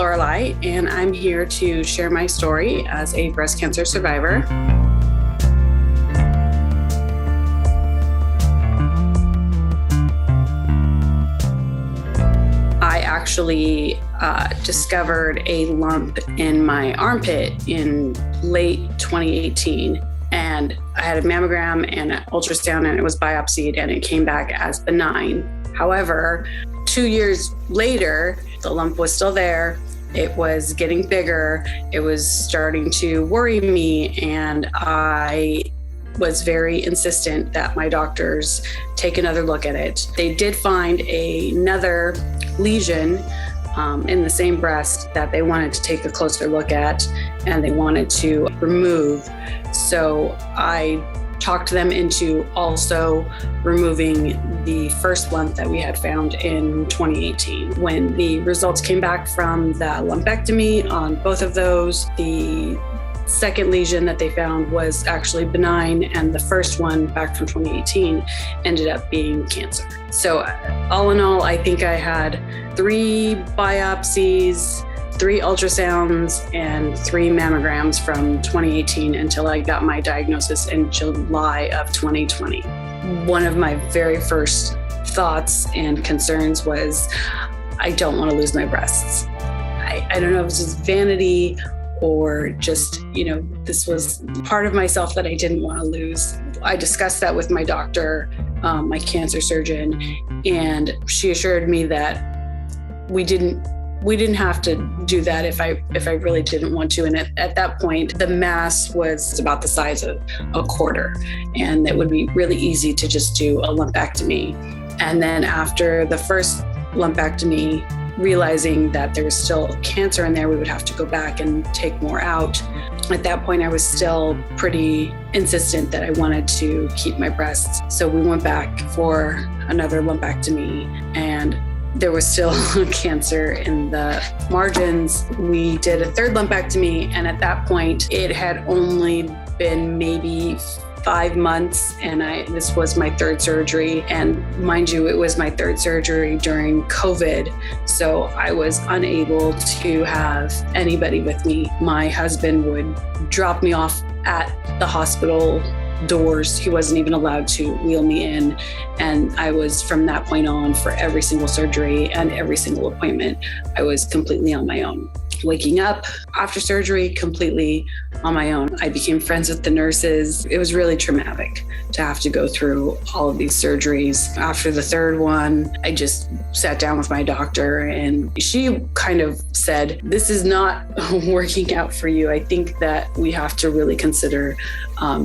Loralie, and I'm here to share my story as a breast cancer survivor. I actually discovered a lump in my armpit in late 2018. And I had a mammogram and an ultrasound, and it was biopsied, and it came back as benign. However, 2 years later, the lump was still there. It was getting bigger. It was starting to worry me, and I was very insistent that my doctors take another look at it. They did find another lesion in the same breast that they wanted to take a closer look at, and they wanted to remove. So I talked them into also removing the first lump that we had found in 2018. When the results came back from the lumpectomy on both of those, the second lesion that they found was actually benign, and the first one back from 2018 ended up being cancer. So all in all, I think I had 3 biopsies, 3 ultrasounds, and 3 mammograms from 2018 until I got my diagnosis in July of 2020. One of my very first thoughts and concerns was, I don't want to lose my breasts. I don't know if it's just vanity or just, this was part of myself that I didn't want to lose. I discussed that with my doctor, my cancer surgeon, and she assured me that we didn't have to do that if I really didn't want to. And at that point, the mass was about the size of a quarter, and it would be really easy to just do a lumpectomy. And then after the first lumpectomy, realizing that there was still cancer in there, we would have to go back and take more out. At that point, I was still pretty insistent that I wanted to keep my breasts. So we went back for another lumpectomy, and there was still cancer in the margins. We did a third lumpectomy, and at that point, it had only been maybe 5 months, and this was my third surgery. And mind you, it was my third surgery during COVID, so I was unable to have anybody with me. My husband would drop me off at the hospital doors. He wasn't even allowed to wheel me in. And I was, from that point on, for every single surgery and every single appointment, I was completely on my own. Waking up after surgery completely on my own. I became friends with the nurses. It was really traumatic to have to go through all of these surgeries. After the third one, I just sat down with my doctor, and she kind of said, "This is not working out for you. I think that we have to really consider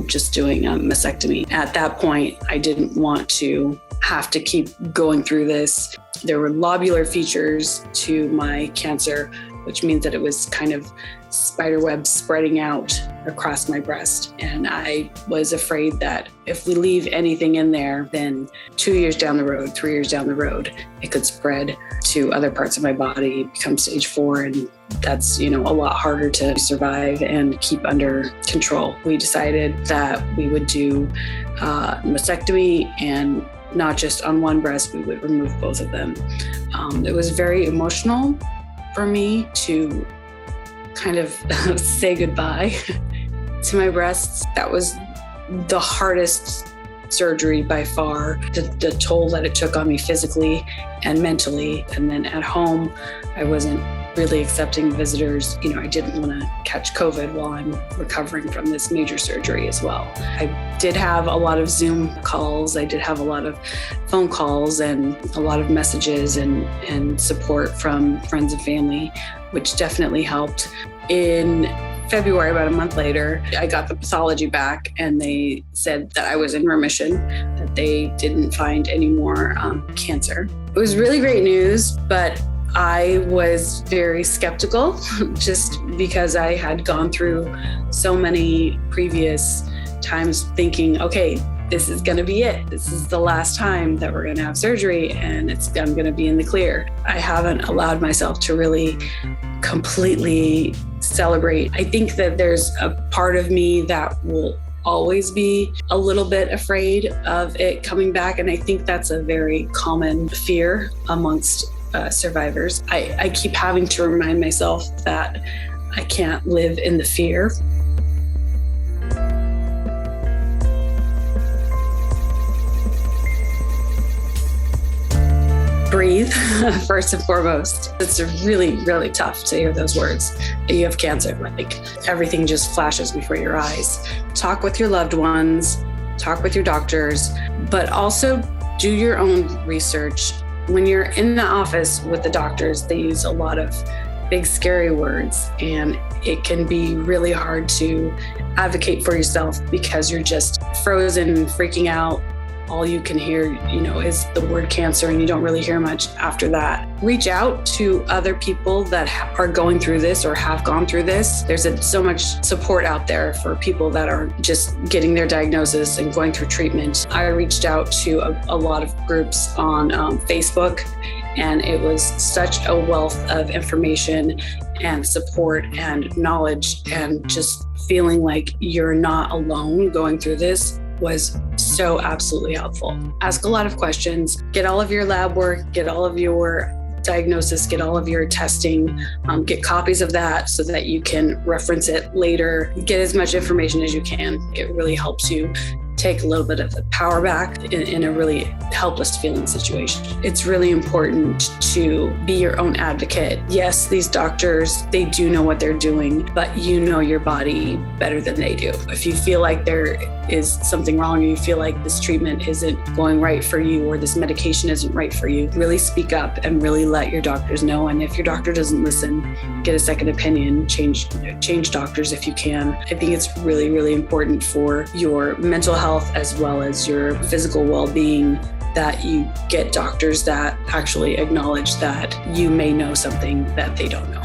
just doing a mastectomy." At that point, I didn't want to have to keep going through this. There were lobular features to my cancer, which means that it was kind of spiderweb spreading out across my breast. And I was afraid that if we leave anything in there, then 2 years down the road, 3 years down the road, it could spread to other parts of my body, become stage 4, and that's, a lot harder to survive and keep under control. We decided that we would do mastectomy, and not just on one breast, we would remove both of them. It was very emotional for me to kind of say goodbye to my breasts. That was the hardest surgery by far, the toll that it took on me physically and mentally. And then at home, I wasn't really accepting visitors. I didn't want to catch COVID while I'm recovering from this major surgery as well. I did have a lot of Zoom calls. I did have a lot of phone calls and a lot of messages and support from friends and family, which definitely helped. In February, about a month later, I got the pathology back, and they said that I was in remission, that they didn't find any more cancer. It was really great news, but I was very skeptical just because I had gone through so many previous times thinking, okay, this is going to be it. This is the last time that we're going to have surgery, and I'm going to be in the clear. I haven't allowed myself to really completely celebrate. I think that there's a part of me that will always be a little bit afraid of it coming back. And I think that's a very common fear amongst survivors. I keep having to remind myself that I can't live in the fear. Breathe, first and foremost. It's really, really tough to hear those words. You have cancer, like everything just flashes before your eyes. Talk with your loved ones, talk with your doctors, but also do your own research. When you're in the office with the doctors, they use a lot of big, scary words, and it can be really hard to advocate for yourself because you're just frozen, freaking out. All you can hear, is the word cancer, and you don't really hear much after that. Reach out to other people that are going through this or have gone through this. There's so much support out there for people that are just getting their diagnosis and going through treatment. I reached out to a lot of groups on Facebook, and it was such a wealth of information and support and knowledge, and just feeling like you're not alone going through this was so absolutely helpful. Ask a lot of questions, get all of your lab work, get all of your diagnosis, get all of your testing, get copies of that so that you can reference it later, get as much information as you can. It really helps you take a little bit of the power back in a really helpless feeling situation. It's really important to be your own advocate. Yes, these doctors, they do know what they're doing, but you know your body better than they do. If you feel like there is something wrong, or you feel like this treatment isn't going right for you, or this medication isn't right for you, really speak up and really let your doctors know. And if your doctor doesn't listen, get a second opinion, change doctors if you can. I think it's really, really important for your mental health as well as your physical well-being that you get doctors that actually acknowledge that you may know something that they don't know.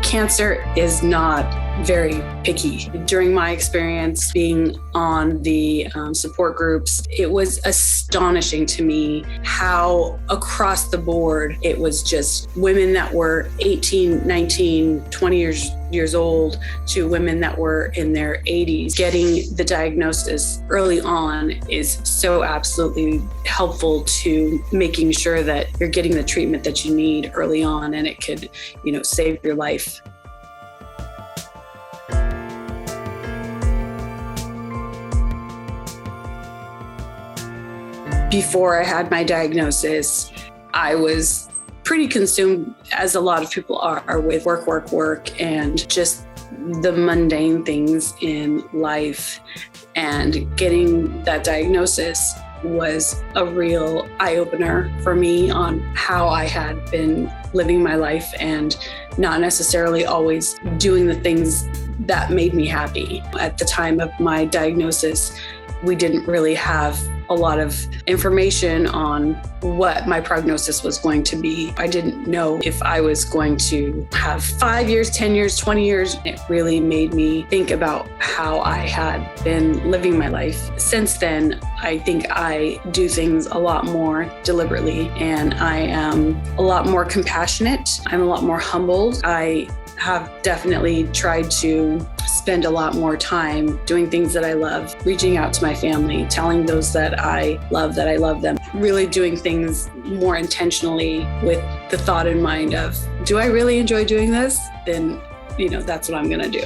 Cancer is not very picky. During my experience being on the support groups, it was astonishing to me how across the board it was just women that were 18, 19, 20 years old to women that were in their 80s. Getting the diagnosis early on is so absolutely helpful to making sure that you're getting the treatment that you need early on, and it could, save your life. Before I had my diagnosis, I was pretty consumed, as a lot of people are, with work, and just the mundane things in life. And getting that diagnosis was a real eye-opener for me on how I had been living my life and not necessarily always doing the things that made me happy. At the time of my diagnosis, we didn't really have a lot of information on what my prognosis was going to be. I didn't know if I was going to have 5 years, 10 years, 20 years. It really made me think about how I had been living my life. Since then, I think I do things a lot more deliberately, and I am a lot more compassionate. I'm a lot more humbled. I have definitely tried to spend a lot more time doing things that I love, reaching out to my family, telling those that I love them, really doing things more intentionally with the thought in mind of, do I really enjoy doing this? Then, that's what I'm going to do.